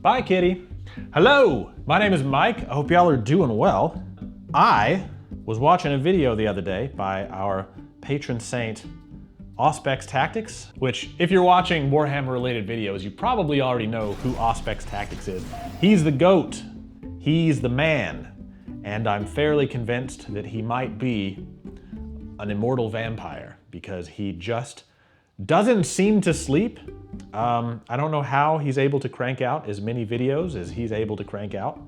Bye, kitty. Hello, my name is Mike. I hope y'all are doing well. I was watching a video the other day by our patron saint, Auspex Tactics, which if you're watching Warhammer related videos, you probably already know who Auspex Tactics is. He's the GOAT. He's the man. And I'm fairly convinced that he might be an immortal vampire because he just doesn't seem to sleep. I don't know how he's able to crank out as many videos as he's able to crank out.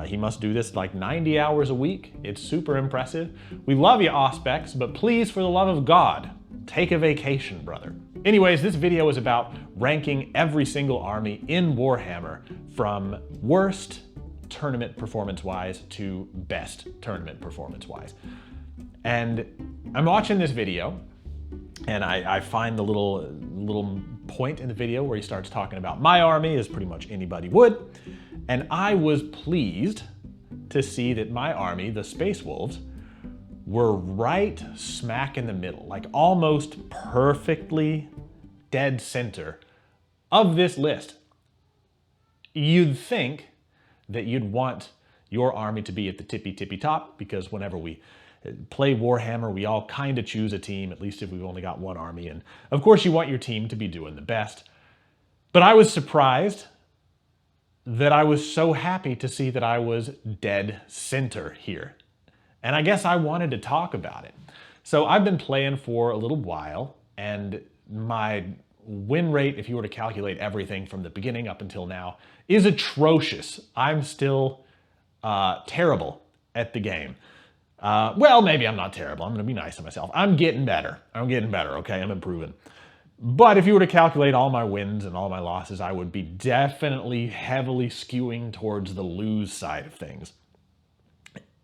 He must do this like 90 hours a week. It's super impressive. We love you, Auspex, but please, for the love of God, take a vacation, brother. Anyways, this video is about ranking every single army in Warhammer from worst tournament performance-wise to best tournament performance-wise. And I'm watching this video, and I find the little point in the video where he starts talking about my army, as pretty much anybody would. And I was pleased to see that my army, the Space Wolves, were right smack in the middle, like almost perfectly dead center of this list. You'd think that you'd want your army to be at the tippy top, because whenever we play Warhammer, we all kind of choose a team, at least if we've only got one army. And of course you want your team to be doing the best. But I was surprised that I was so happy to see that I was dead center here. And I guess I wanted to talk about it. So I've been playing for a little while, and my win rate, if you were to calculate everything from the beginning up until now, is atrocious. I'm still terrible at the game. Well, maybe I'm not terrible. I'm gonna be nice to myself. I'm getting better. Okay? I'm improving. But if you were to calculate all my wins and all my losses, I would be definitely heavily skewing towards the lose side of things.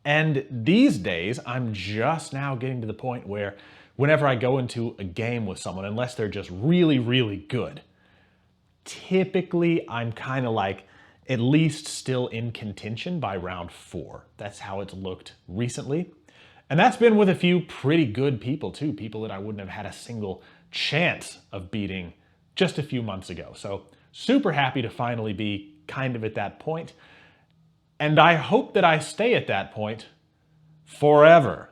And these days, I'm just now getting to the point where whenever I go into a game with someone, unless they're just really, really good, typically I'm kind of like at least still in contention by round 4. That's how it's looked recently. And that's been with a few pretty good people too, people that I wouldn't have had a single chance of beating just a few months ago. So super happy to finally be kind of at that point. And I hope that I stay at that point forever,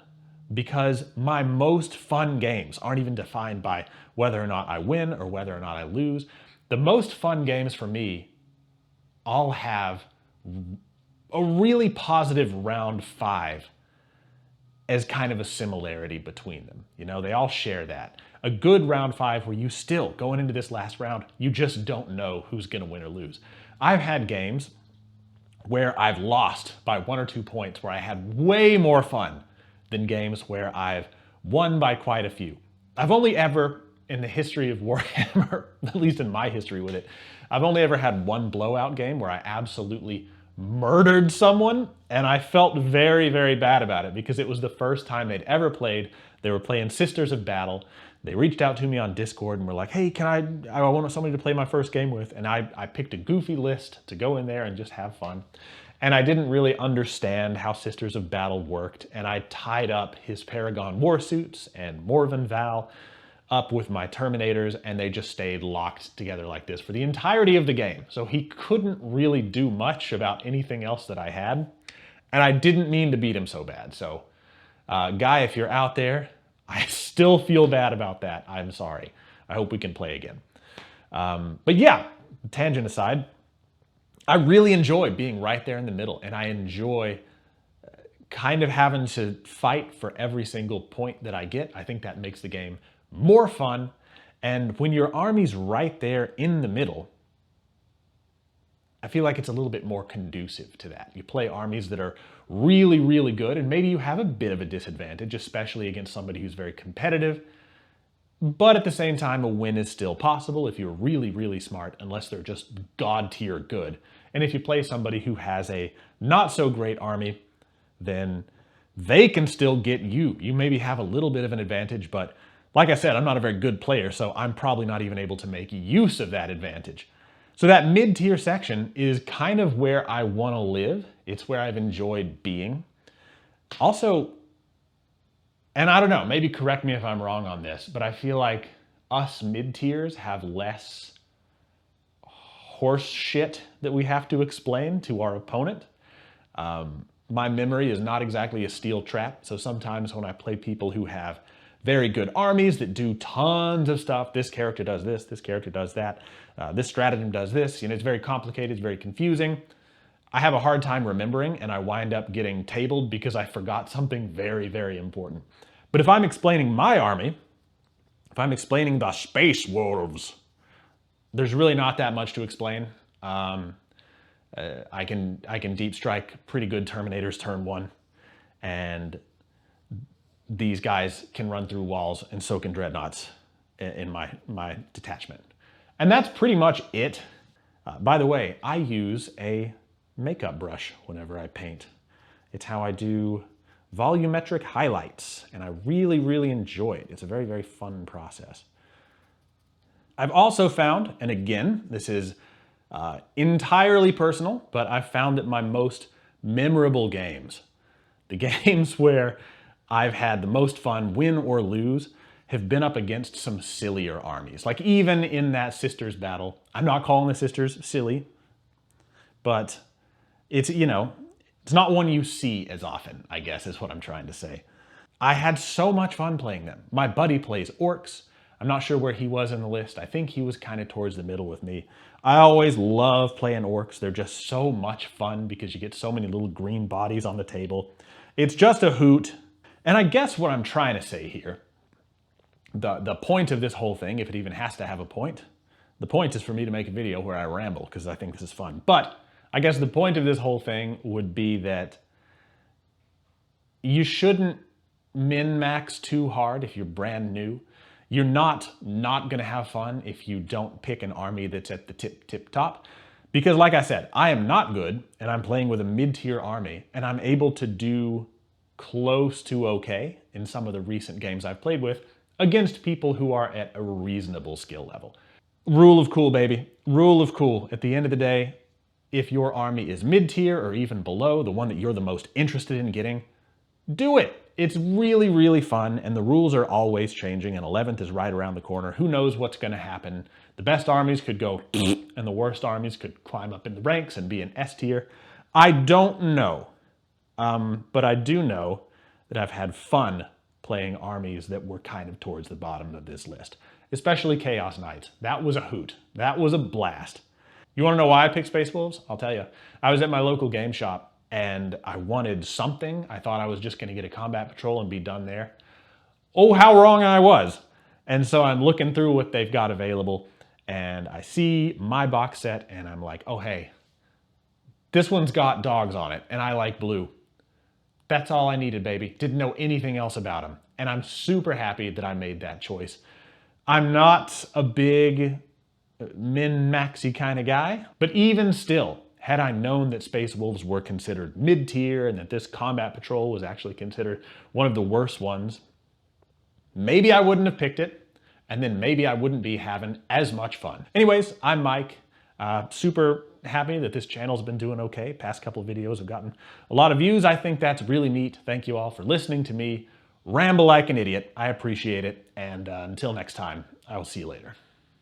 because my most fun games aren't even defined by whether or not I win or whether or not I lose. The most fun games for me all have a really positive round 5 as kind of a similarity between them. You know, they all share that. A good round 5 where you still, going into this last round, you just don't know who's gonna win or lose. I've had games where I've lost by 1 or 2 points, where I had way more fun than games where I've won by quite a few. I've only ever, in the history of Warhammer, at least in my history with it, I've only ever had one blowout game where I absolutely murdered someone, and I felt very, very bad about it because it was the first time they'd ever played. They were playing Sisters of Battle. They reached out to me on Discord and were like, hey, I want somebody to play my first game with. And I picked a goofy list to go in there and just have fun. And I didn't really understand how Sisters of Battle worked. And I tied up his Paragon Warsuits and Morven Val up with my Terminators, and they just stayed locked together like this for the entirety of the game. So he couldn't really do much about anything else that I had. And I didn't mean to beat him so bad. So Guy, if you're out there, I still feel bad about that. I'm sorry. I hope we can play again. But yeah, tangent aside, I really enjoy being right there in the middle, and I enjoy kind of having to fight for every single point that I get. I think that makes the game more fun. And when your army's right there in the middle, I feel like it's a little bit more conducive to that. You play armies that are really, really good, and maybe you have a bit of a disadvantage, especially against somebody who's very competitive. But at the same time, a win is still possible if you're really, really smart, unless they're just god tier good. And if you play somebody who has a not so great army, then they can still get you. You maybe have a little bit of an advantage, but like I said, I'm not a very good player, so I'm probably not even able to make use of that advantage. So that mid-tier section is kind of where I want to live. It's where I've enjoyed being. Also, and I don't know, maybe correct me if I'm wrong on this, but I feel like us mid-tiers have less horse shit that we have to explain to our opponent. My memory is not exactly a steel trap, so sometimes when I play people who have very good armies that do tons of stuff, this character does this character does that, this stratagem does this, it's very complicated, it's very confusing. I have a hard time remembering, and I wind up getting tabled because I forgot something very, very important. But if I'm explaining my army, if I'm explaining the Space Wolves, there's really not that much to explain. I can deep strike pretty good Terminators turn 1, and these guys can run through walls, and so can Dreadnoughts in my detachment. And that's pretty much it. By the way, I use a makeup brush whenever I paint. It's how I do volumetric highlights, and I really, really enjoy it. It's a very, very fun process. I've also found, and again, this is entirely personal, but I've found that my most memorable games, the games where I've had the most fun, win or lose, have been up against some sillier armies. Like even in that Sisters battle, I'm not calling the Sisters silly, but it's, it's not one you see as often, I guess is what I'm trying to say. I had so much fun playing them. My buddy plays Orcs. I'm not sure where he was in the list. I think he was kind of towards the middle with me. I always love playing Orcs. They're just so much fun because you get so many little green bodies on the table. It's just a hoot. And I guess what I'm trying to say here, the point of this whole thing, if it even has to have a point, the point is for me to make a video where I ramble because I think this is fun. But I guess the point of this whole thing would be that you shouldn't min-max too hard if you're brand new. You're not gonna have fun if you don't pick an army that's at the tip top. Because like I said, I am not good and I'm playing with a mid-tier army and I'm able to do close to okay in some of the recent games I've played with against people who are at a reasonable skill level. Rule of cool, baby. Rule of cool. At the end of the day, if your army is mid-tier or even below, the one that you're the most interested in getting, do it. It's really, really fun, and the rules are always changing, and 11th is right around the corner. Who knows what's going to happen? The best armies could go and the worst armies could climb up in the ranks and be an S tier. I don't know, but I do know that I've had fun playing armies that were kind of towards the bottom of this list, especially Chaos Knights. That was a hoot. That was a blast. You want to know why I picked Space Wolves? I'll tell you. I was at my local game shop, and I wanted something. I thought I was just going to get a combat patrol and be done there. Oh, how wrong I was. And so I'm looking through what they've got available, and I see my box set, and I'm like, oh, hey, this one's got dogs on it, and I like blue. That's all I needed, baby. Didn't know anything else about them. And I'm super happy that I made that choice. I'm not a big min-maxy kind of guy, but even still, had I known that Space Wolves were considered mid-tier and that this combat patrol was actually considered one of the worst ones, maybe I wouldn't have picked it, and then maybe I wouldn't be having as much fun. Anyways, I'm Mike. Super happy that this channel's been doing okay. Past couple of videos have gotten a lot of views. I think that's really neat. Thank you all for listening to me ramble like an idiot. I appreciate it, and until next time, I will see you later.